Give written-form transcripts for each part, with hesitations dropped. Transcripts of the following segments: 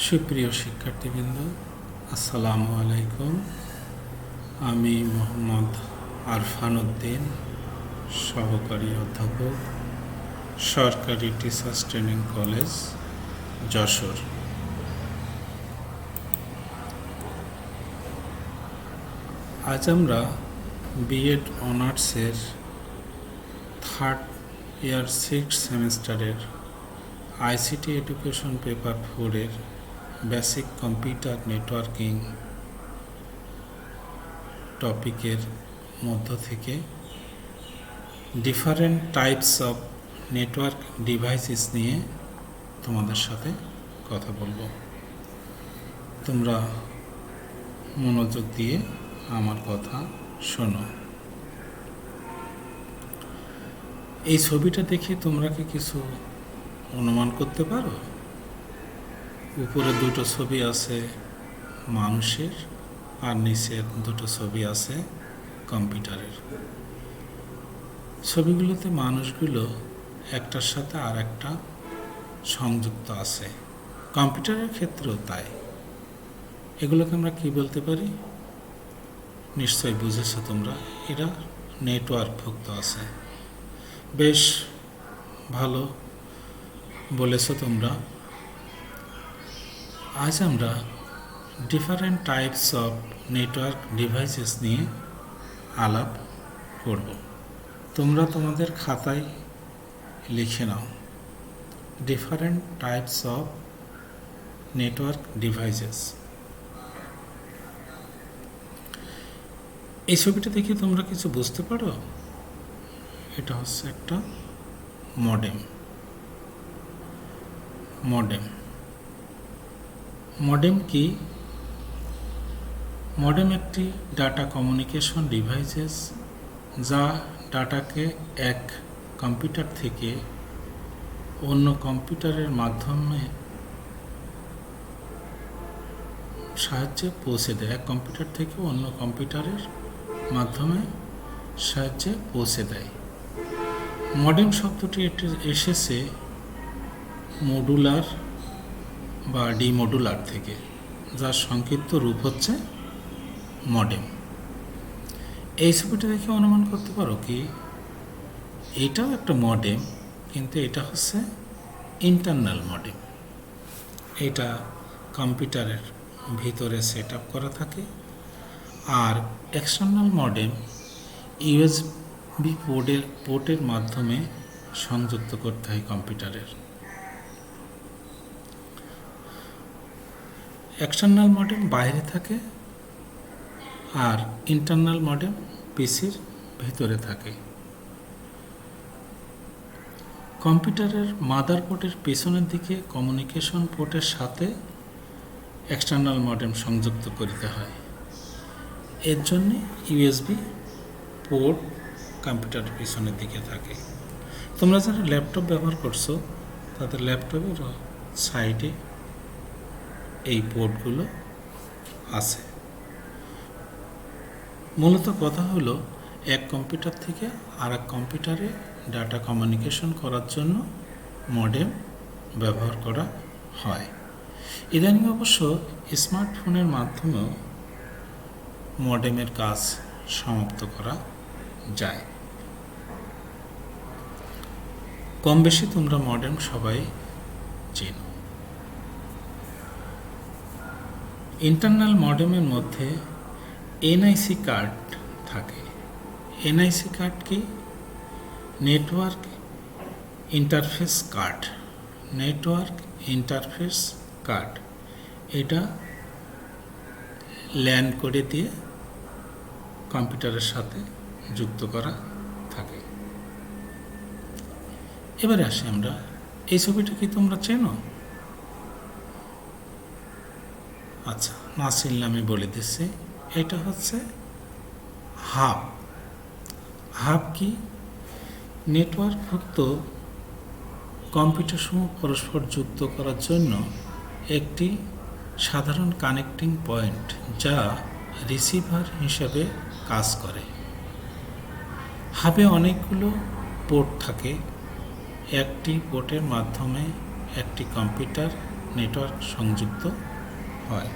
সুপ্রিয় শিক্ষার্থীবৃন্দ, আসসালামু আলাইকুম। আমি মোহাম্মদ আরফান উদ্দিন, সহকারী অধ্যাপক, সরকারি টিচার্স ট্রেনিং কলেজ, যশোর। আজ আমরা বিএড অনার্সের থার্ড ইয়ার 6th সেমিস্টারের আইসিটি এডুকেশন পেপার 4-এর বেসিক কম্পিউটার নেটওয়ার্কিং টপিকের মধ্য থেকে different types of network devices নিয়ে তোমাদের সাথে কথা বলবো। তোমরা মনোযোগ দিয়ে আমার কথা শোনো। এই ছবিটা দেখে তোমরা কি কিছু অনুমান করতে পারো? উপরে দুটো ছবি আছে মানুষের, আর নিচের দুটো ছবি আছে কম্পিউটারের। ছবিগুলোতে মানুষগুলো একটার সাথে আর একটা সংযুক্ত আছে, কম্পিউটারের ক্ষেত্রেও তাই। এগুলোকে আমরা কি বলতে পারি? নিশ্চয়ই বুঝেছো তোমরা, এরা নেটওয়ার্কভুক্ত আছে। বেশ ভালো বলেছো তোমরা। আজ আমরা different types of network devices নিয়ে আলাপ করব। তোমরা তোমাদের খাতায় লিখে নাও, different types of network devices. এই ছবিটা দেখে তোমরা কিছু বুঝতে পারো? এটা হচ্ছে একটা মডেম। মডেম কি? মডেম একটি ডাটা কমিউনিকেশন ডিভাইসেস, যা ডাটাকে এক কম্পিউটার থেকে অন্য কম্পিউটারের মাধ্যমে সাহায্যে পৌঁছে দেয়। এক কম্পিউটার থেকে অন্য কম্পিউটারের মাধ্যমে সাহায্যে পৌঁছে দেয়। মডেম শব্দটি এসেছে মডুলার বা ডিমডুলার থেকে, যার সংক্ষিপ্ত রূপ হচ্ছে মডেম। এই ছবিটা দেখে অনুমান করতে পারো কি এইটাও একটা মডেম, কিন্তু এটা হচ্ছে ইন্টারনাল মডেম। এটা কম্পিউটারের ভিতরে সেট আপ করা থাকে। আর এক্সটার্নাল মডেম ইউএসবি পোর্টের মাধ্যমে সংযুক্ত করতে হয় কম্পিউটারের। এক্সটার্নাল মডেম বাইরে থাকে, আর ইন্টারনাল মডেম পিসির ভিতরে থাকে। কম্পিউটারের মাদারবোর্ডের পেছনের দিকে কমিউনিকেশন পোর্টের সাথে এক্সটার্নাল মডেম সংযুক্ত করতে হয়। এর জন্য ইউএসবি পোর্ট কম্পিউটারের পিছনের দিকে থাকে। তোমরা যারা ল্যাপটপ ব্যবহার করছো, তাদের ল্যাপটপের সাইডে এই পোর্টগুলো আছে। মূলত কথা হলো, এক কম্পিউটার থেকে আর এক কম্পিউটারে ডাটা কমিউনিকেশন করার জন্য মডেম ব্যবহার করা হয়। ইদানিং অবশ্য স্মার্টফোনের মাধ্যমেও মডেমের কাজ সমাপ্ত করা যায়। কম বেশি তোমরা মডেম সবাই চেনো। ইন্টারনাল মডেমের মধ্যে এনআইসি কার্ড থাকে। এনআইসি কার্ড কি? Network interface card. Network interface card এটা ল্যান করে দিয়ে কম্পিউটারের সাথে যুক্ত করা থাকে। এবারে আসি আমরা, এই ছবিটা কি তোমরা চেনো? আচ্ছা, না চিনলে আমি বলে দিচ্ছি। এটা হচ্ছে হাব। হাব কি? নেটওয়ার্কভুক্ত কম্পিউটারসমূহ পরস্পর যুক্ত করার জন্য একটি সাধারণ কানেক্টিং পয়েন্ট, যা রিসিভার হিসেবে কাজ করে। হাবে অনেকগুলো পোর্ট থাকে। একটি পোর্টের মাধ্যমে একটি কম্পিউটার নেটওয়ার্ক সংযুক্ত হয়।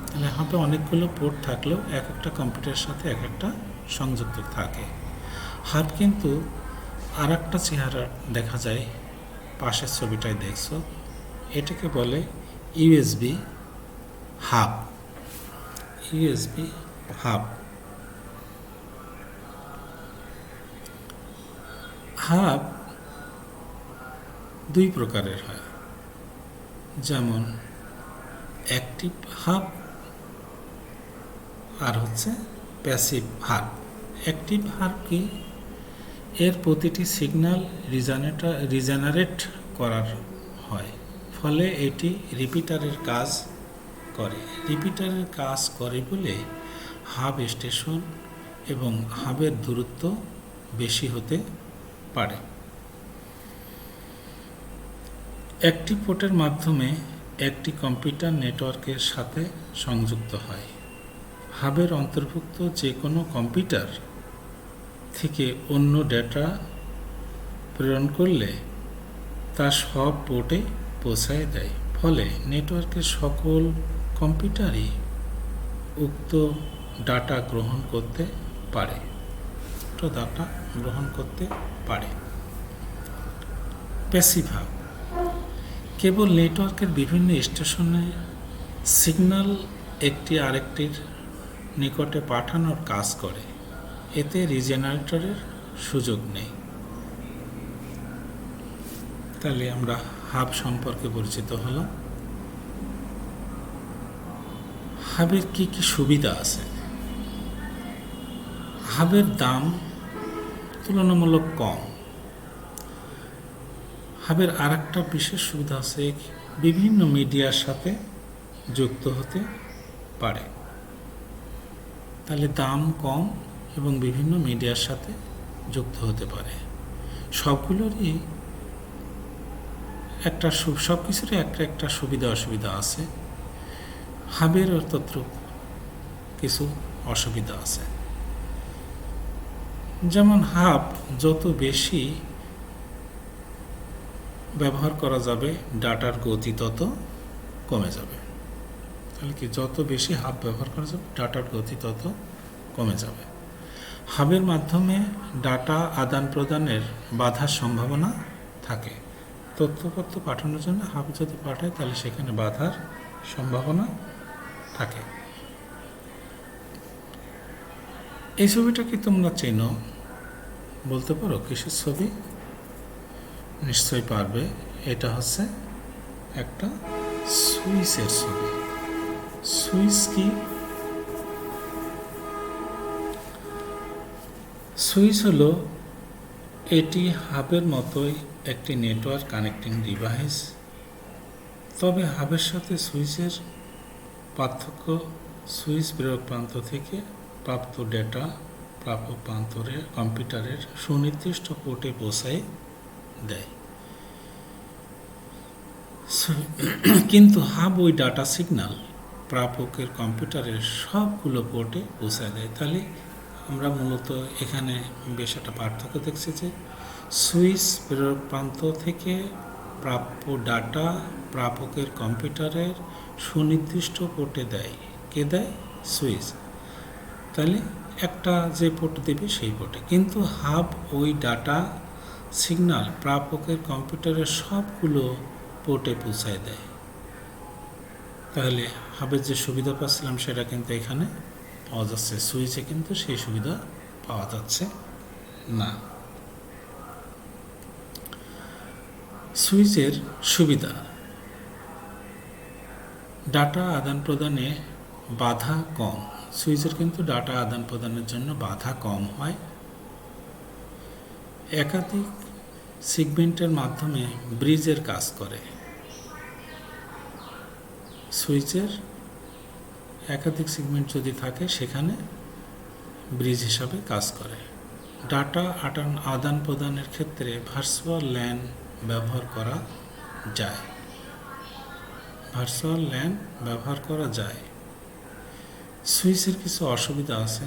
তাহলে হাবে অনেকগুলো পোর্ট থাকলেও এক একটা কম্পিউটারের সাথে এক একটা সংযুক্ত থাকে। হাব কিন্তু আর একটা চেহারা দেখা যায়, পাশের ছবিটায় দেখছো, এটাকে বলে USB hub. USB hub. Hub দুই প্রকারের হয়, যেমন অ্যাক্টিভ হাব আর হচ্ছে প্যাসিভ হাব। অ্যাক্টিভ হাব কি? এর প্রতিটি সিগন্যাল রিজেনারেট করার হয়, ফলে এটি রিপিটারের কাজ করে। রিপিটারের কাজ করে বলে হাব স্টেশন এবং হাবের দূরত্ব বেশি হতে পারে। একটি পোর্টের মাধ্যমে একটি কম্পিউটার নেটওয়ার্কের সাথে সংযুক্ত হয়। হাবের অন্তর্ভুক্ত যে কোনো কম্পিউটার থেকে অন্য ডেটা প্রেরণ করলে তা সব পোর্টে পৌঁছায় দেয়, ফলে নেটওয়ার্কের সকল কম্পিউটারই উক্ত ডাটা গ্রহণ করতে পারে। প্যাসিভ হাব কেবল নেটওয়ার্কের বিভিন্ন স্টেশনে সিগন্যাল একটি আরেকটির নিকটে পাঠানোর কাজ করে, এতে রিজেনারেটরের সুযোগ নেই। তাহলে আমরা হাব সম্পর্কে পরিচিত হলাম। হাবের কি কি সুবিধা আছে? হাবের দাম তুলনামূলক কম। হাবের আর একটা বিশেষ সুবিধা আছে, বিভিন্ন মিডিয়ার সাথে যুক্ত হতে পারে। তাহলে দাম কম এবং বিভিন্ন মিডিয়ার সাথে যুক্ত হতে পারে। সবগুলোরই সব কিছুরই একটা সুবিধা অসুবিধা আছে। হাবের তত্ত্ব কিছু অসুবিধা আছে, যেমন হাব যত বেশি ব্যবহার করা যাবে ডাটার গতি তত কমে যাবে। তাহলে কি, যত বেশি হাব ব্যবহার করা যাবে ডাটার গতি তত কমে যাবে। হাবের মাধ্যমে ডাটা আদান প্রদানের বাধার সম্ভাবনা থাকে। তথ্যপত্র পাঠানোর জন্য হাব যদি পাঠায় তাহলে সেখানে বাধার সম্ভাবনা থাকে। এই ছবিটা কি তোমরা চেনো? বলতে পারো কিসের ছবি? নিশ্চয়ই পারবে। এটা হচ্ছে একটা সুইচের ছবি। সুইচ কি? সুইচ হলো এটি হাবের মতোই একটি নেটওয়ার্ক কানেক্টিং ডিভাইস। তবে হাবের সাথে সুইচের পার্থক্য, সুইচ প্রেরক প্রান্ত থেকে প্রাপ্ত ডেটা প্রাপক প্রান্তরে কম্পিউটারের সুনির্দিষ্ট পোর্টে পৌঁছায় দেয়, কিন্তু হাব ওই ডাটা সিগন্যাল প্রাপকের কম্পিউটারের সবগুলো পোর্টে পৌঁছায় দেয়। তাহলে আমরা মূলত এখানে বেশ একটা পার্থক্য দেখছি যে সুইচ প্রেরক প্রান্ত থেকে প্রাপ্য ডাটা প্রাপকের কম্পিউটারের সুনির্দিষ্ট পোর্টে দেয়। কে দেয়? সুইচ। তাহলে একটা যে পোর্ট দেবে সেই পোর্টে, কিন্তু হাব ওই ডাটা সিগন্যাল প্রাপকের কম্পিউটারের সবগুলো পোর্টে পৌঁছায় দেয়। তাহলে হাবের যে সুবিধা পাচ্ছিলাম সেটা কিন্তু এখানে পাওয়া যাচ্ছে, সুইচে কিন্তু সেই সুবিধা পাওয়া যাচ্ছে না। সুইচের সুবিধা: ডাটা আদান প্রদানে বাধা কম। সুইচের কিন্তু ডাটা আদান প্রদানের জন্য বাধা কম হয়। একাধিক সেগমেন্টের মাধ্যমে ব্রিজের কাজ করে। সুইচের একাধিক সেগমেন্ট যদি থাকে সেখানে ব্রিজ হিসাবে কাজ করে। ডাটা আদান প্রদানের ক্ষেত্রে ভার্চুয়াল ল্যান ব্যবহার করা যায়। সুইচের কিছু অসুবিধা আছে।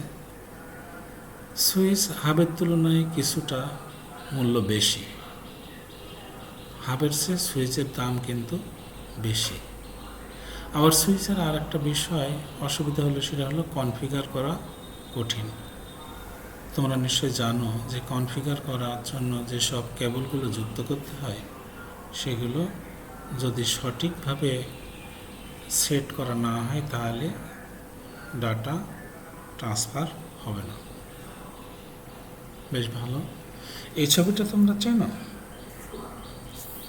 সুইচ হাবের তুলনায় কিছুটা মূল্য বেশি। হাবের চেয়ে সুইচের দাম কিন্তু বেশি। আবার সুইচের আর একটা বিষয় অসুবিধা হলো, সেটা হলো কনফিগার করা কঠিন। তোমরা নিশ্চয়ই জানো যে কনফিগার করার জন্য যেসব কেবলগুলো যুক্ত করতে হয় সেগুলো যদি সঠিকভাবে সেট করা না হয় তাহলে ডাটা ট্রান্সফার হবে না। বেশ ভালো। এই ছবিটা তোমরা চেনো,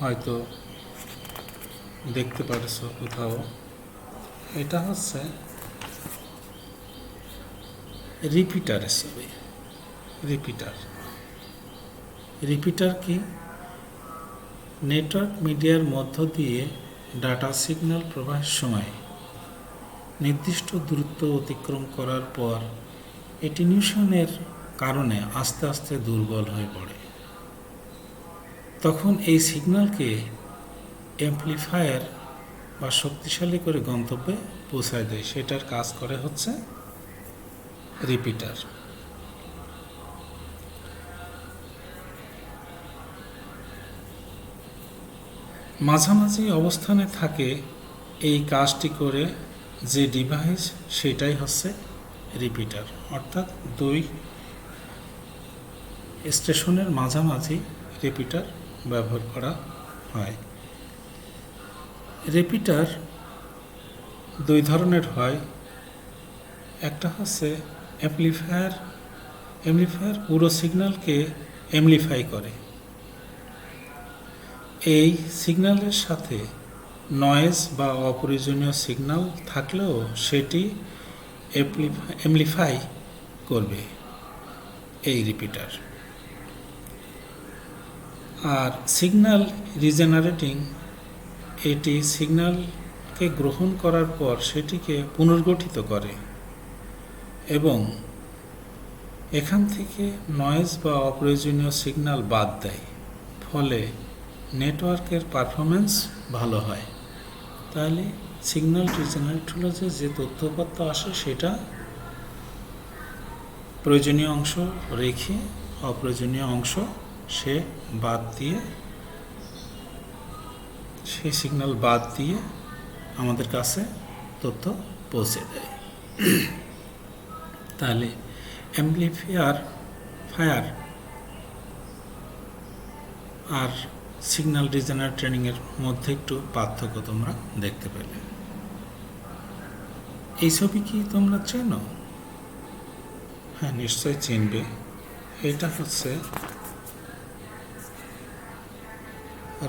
হয়তো দেখতে পারছো কোথাও। এটা হচ্ছে রিপিটারের ছবি। রিপিটার কি? নেটওয়ার্ক মিডিয়ার মধ্য দিয়ে ডাটা সিগন্যাল প্রবাহের সময় নির্দিষ্ট দূরত্ব অতিক্রম করার পর অ্যাটেনিউশনের কারণে আস্তে আস্তে দুর্বল হয়ে পড়ে। তখন এই সিগন্যালকে অ্যাম্প্লিফায়ার বা শক্তিশালী করে গন্তব্যে পৌঁছায় দেয়। সেটার কাজ করে হচ্ছে রিপিটার। মাঝামাঝি অবস্থানে থাকে এই কাজটি করে যে ডিভাইস, সেটাই হচ্ছে রিপিটার। অর্থাৎ দুই স্টেশনের মাঝামাঝি রিপিটার ব্যবহার করা হয়। রিপিটার দুই ধরনের হয়। একটা হচ্ছে অ্যাম্প্লিফায়ার পুরো সিগন্যালকে অ্যাম্প্লিফাই করে। এই সিগন্যালের সাথে নয়েজ বা অপ্রয়োজনীয় সিগন্যাল থাকলেও সেটি অ্যাম্প্লিফাই করবে এই রিপিটার। আর সিগন্যাল রিজেনারেটিং, এটি সিগন্যালকে গ্রহণ করার পর সেটিকে পুনর্গঠিত করে এবং এখান থেকে নয়েজ বা অপ্রয়োজনীয় সিগন্যাল বাদ দেয়। ফলে নেটওয়ার্কের পারফরমেন্স ভালো হয়। তাহলে সিগন্যাল রিজেনারেট হলো যে তথ্যপত্র আসে সেটা প্রয়োজনীয় অংশ রেখে অপ্রয়োজনীয় অংশ সে সিগন্যাল বাদ দিয়ে আমাদের কাছে তথ্য পৌঁছে দেয়। তাহলে অ্যাম্প্লিফায়ার আর সিগন্যাল রিজেনারেটরিংয়ের মধ্যে একটু পার্থক্য তোমরা দেখতে পেলে। এই ছবি কি তোমরা চেনো? হ্যাঁ, নিশ্চয়ই চিনবে। এটা হচ্ছে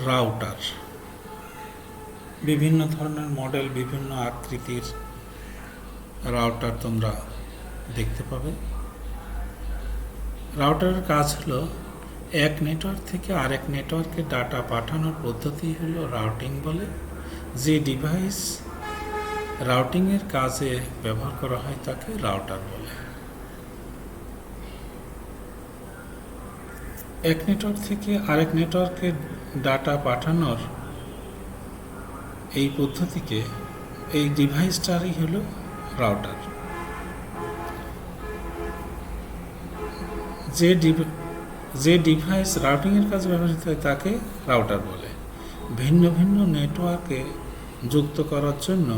রাউটার। বিভিন্ন ধরনের মডেল, বিভিন্ন আকৃতির রাউটার তোমরা দেখতে পাবে। রাউটারের কাজ হলো এক নেটওয়ার্ক থেকে আরেক নেটওয়ার্কে ডাটা পাঠানোর পদ্ধতি হলো রাউটিং বলে। যে ডিভাইস রাউটিংয়ের কাজে ব্যবহার করা হয় তাকে রাউটার বলে। এক নেটওয়ার্ক থেকে আরেক নেটওয়ার্কে ডাটা পাঠানোর এই পদ্ধতিকে, এই ডিভাইসটারই হলো রাউটার। যে ডিভাইস রাউটিংয়ের কাজে ব্যবহৃত হয় তাকে রাউটার বলে। ভিন্ন ভিন্ন নেটওয়ার্কে যুক্ত করার জন্য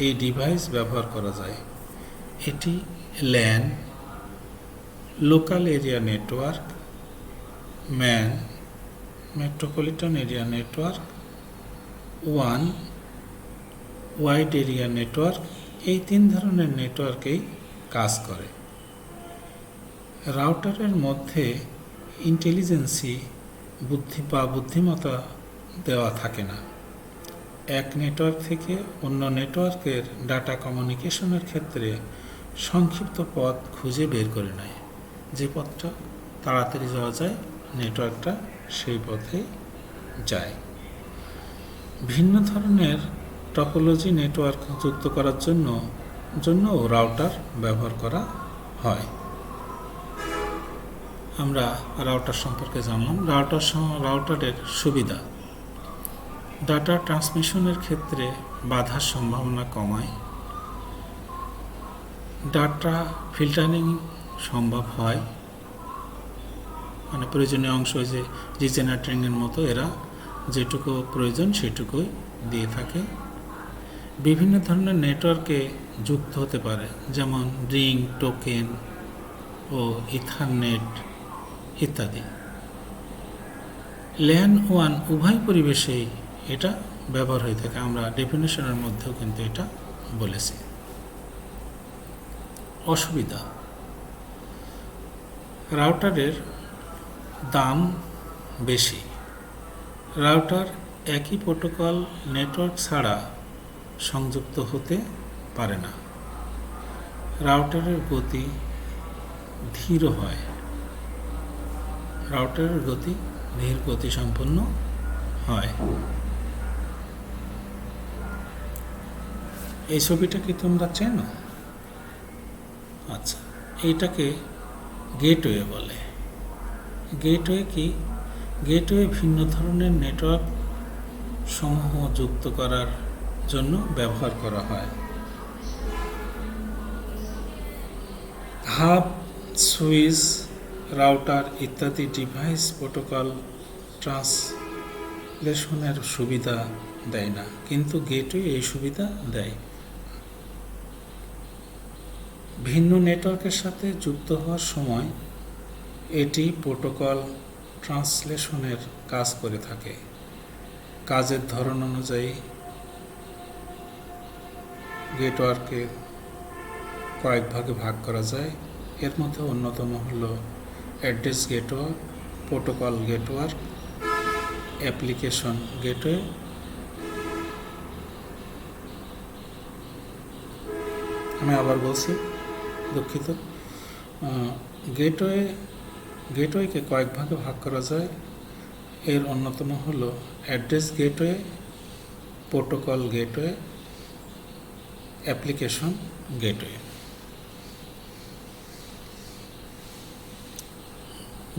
এই ডিভাইস ব্যবহার করা যায়। এটি LAN, local area network, man, metropolitan area network, wide area network, এই তিন ধরনের নেটওয়ার্কেই কাজ করে। রাউটারের মধ্যে ইন্টেলিজেন্সি, বুদ্ধিমত্তা দেওয়া থাকে না। এক নেটওয়ার্ক থেকে অন্য নেটওয়ার্কের ডাটা কমিউনিকেশনের ক্ষেত্রে সংক্ষিপ্ত পথ খুঁজে বের করে নেয়। যে পথটা তাড়াতাড়ি যাওয়া যায়, নেটওয়ার্কটা সেই পথে যায়। ভিন্ন ধরনের টপোলজি নেটওয়ার্ক যুক্ত করার জন্য রাউটার ব্যবহার করা হয়। আমরা রাউটার সম্পর্কে জানলাম। রাউটারের সুবিধা: ডাটা ট্রান্সমিশনের ক্ষেত্রে বাধার সম্ভাবনা কমায়, ডাটা ফিল্টারিং সম্ভব হয়, মানে প্রয়োজনীয় অংশ যে রিজেনারেটরিংয়ের মতো এরা যেটুকু প্রয়োজন সেটুকুই দিয়ে থাকে। বিভিন্ন ধরনের নেটওয়ার্কে যুক্ত হতে পারে, যেমন রিং, টোকেন ও ইথারনেট ইত্যাদি। ল্যান ওয়ান উভয় পরিবেশেই এটা ব্যবহার হয়ে থাকে। আমরা ডেফিনেশনের মধ্যেও কিন্তু এটা বলেছি। অসুবিধা: রাউটারের দাম বেশি। রাউটার একই প্রোটোকল নেটওয়ার্ক ছাড়া সংযুক্ত হতে পারে না। রাউটারের গতি ধীর হয়। রাউটারের গতি ধীর গতি সম্পন্ন হয়। এই ছবিটা কি তোমরা চেনো? আচ্ছা, এইটাকে গেটওয়ে বলে। গেটওয়ে কি? গেটওয়ে ভিন্ন ধরনের নেটওয়ার্ক সমূহ যুক্ত করার জন্য ব্যবহার করা হয়। হাব, সুইচ, রাউটার ইত্যাদি ডিভাইস প্রোটোকল ট্রান্সলেশনের সুবিধা দেয় না, কিন্তু গেটওয়ে এই সুবিধা দেয়। ভিন্ন নেটওয়ার্কের সাথে যুক্ত হওয়ার সময় এটি প্রোটোকল ট্রান্সলেশনের কাজ করে থাকে। কাজের ধরন অনুযায়ী গেটওয়ার্কে কয়েক ভাগে ভাগ করা যায়। এর মধ্যে অন্যতম হল address gateway, protocol gateway, application gateway. আমি আবার বলছি, দুঃখিত। গেটওয়েকে কয়েক ভাগে ভাগ করা যায়। এর অন্যতম হল address gateway, protocol gateway, application gateway.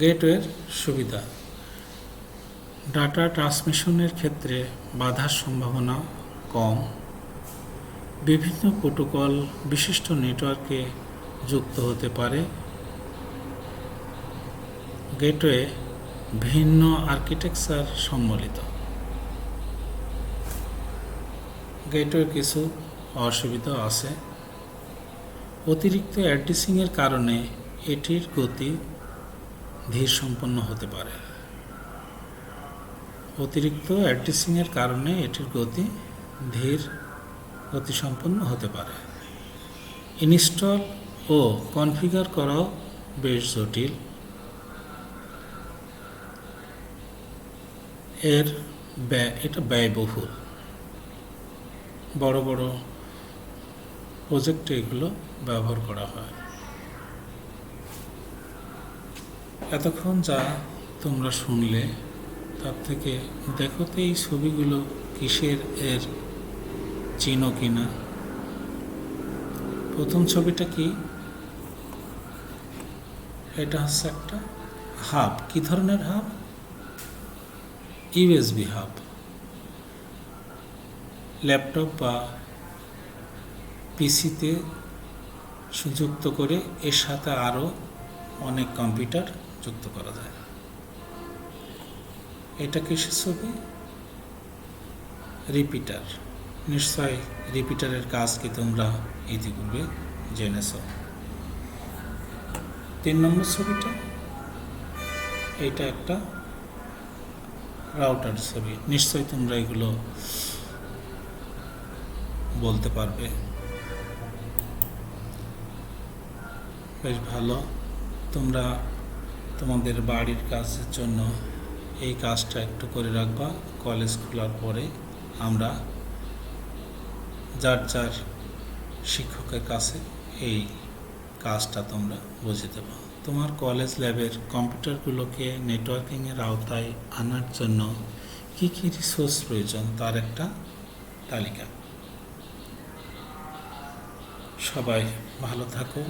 গেটওয়ের সুবিধা: ডাটা ট্রান্সমিশনের ক্ষেত্রে বাধার সম্ভাবনা কম। বিভিন্ন প্রোটোকল বিশিষ্ট নেটওয়ার্কে যুক্ত হতে পারে। গেটওয়ে ভিন্ন আর্কিটেকচার সম্বলিত। গেটওয়ের কিছু অসুবিধা আছে। অতিরিক্ত অ্যাড্রেসিংয়ের কারণে এটির গতি ধীর সম্পন্ন হতে পারে। অতিরিক্ত অ্যাড্রেসিংয়ের কারণে এটির গতি ধীর গতিসম্পন্ন হতে পারে। ইনস্টল ও কনফিগার করাও বেশ জটিল। এটা ব্যয়বহুল। বড় বড় প্রজেক্টে এগুলো ব্যবহার করা হয়। এতক্ষণ যা তোমরা শুনলে তার থেকে দেখো তো এই ছবিগুলো কিসের এর চিনো কিনা। প্রথম ছবিটা কি? এটা হচ্ছে একটা হাব। কি ধরনের হাব? USB hub. ল্যাপটপ বা পিসিতে যুক্ত করে এর সাথে আরও অনেক কম্পিউটার যুক্ত করা যায়। এটা কিসের ছবি? রিপিটার। নিশ্চয় রিপিটারের কাজ কি তোমরা ইতিপূর্বে জেনেছ। 3 নম্বর ছবিটা, এইটা একটা রাউটার ছবি। নিশ্চয়ই তোমরা এগুলো বলতে পারবে। বেশ ভালো। তোমরা তোমাদের বাড়ির কাজের জন্য এই কাজটা একটু করে রাখবা। কলেজ খোলার পরে আমরা যার যার শিক্ষকের কাছে এই কাজটা তোমরা বুঝে দেবো। তোমার কলেজ ল্যাবের কম্পিউটারগুলোকে নেটওয়ার্কিংয়ের আওতায় আনার জন্য কী কী রিসোর্স প্রয়োজন তার একটা তালিকা। সবাই ভালো থাকো।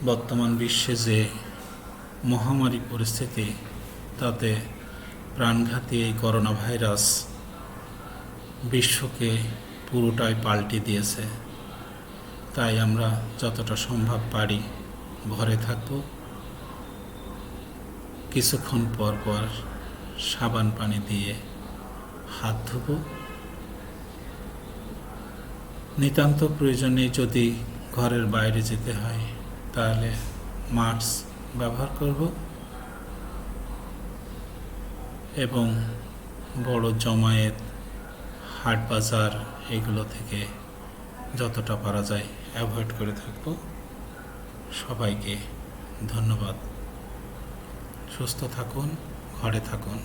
বর্তমান বিশ্বে যে মহামারী পরিস্থিতি, তাতে প্রাণঘাতী এই করোনা ভাইরাস বিশ্বকে পুরোটাই পাল্টে দিয়েছে। তাই আমরা যতটা সম্ভব পারি ঘরে থাকব। কিছুক্ষণ পর পর সাবান পানি দিয়ে হাত ধুবো। নিতান্ত প্রয়োজনে যদি ঘরের বাইরে যেতে হয় তাহলে মাস্ক ব্যবহার করব এবং বড় জমায়েত, হাট বাজার এগুলো থেকে যতটা পারা যায় অ্যাভয়েড করে থাকব। সবাইকে ধন্যবাদ। সুস্থ থাকুন, ঘরে থাকুন।